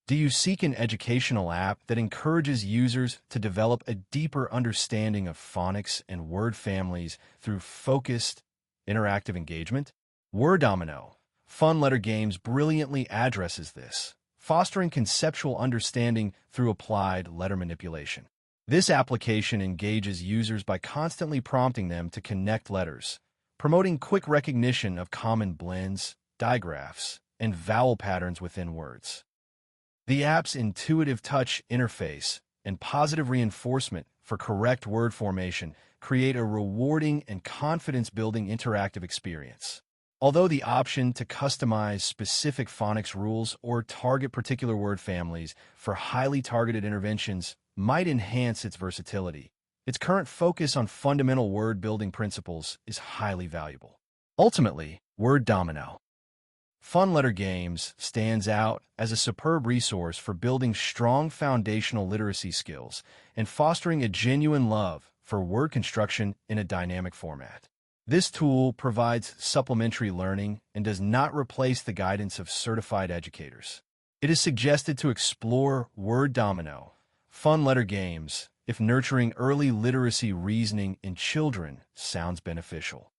Do you seek an educational app that encourages users to develop a deeper understanding of phonics and word families through focused, interactive engagement? Word Domino, Fun Letter Games brilliantly addresses this, fostering conceptual understanding through applied letter manipulation. This application engages users by constantly prompting them to connect letters, promoting quick recognition of common blends, digraphs, and vowel patterns within words. The app's intuitive touch interface and positive reinforcement for correct word formation create a rewarding and confidence-building interactive experience. Although the option to customize specific phonics rules or target particular word families for highly targeted interventions might enhance its versatility, its current focus on fundamental word-building principles is highly valuable. Ultimately, Word Domino, Fun Letter Games stands out as a superb resource for building strong foundational literacy skills and fostering a genuine love for word construction in a dynamic format. This tool provides supplementary learning and does not replace the guidance of certified educators. It is suggested to explore Word Domino, Fun Letter Games, if nurturing early literacy reasoning in children sounds beneficial.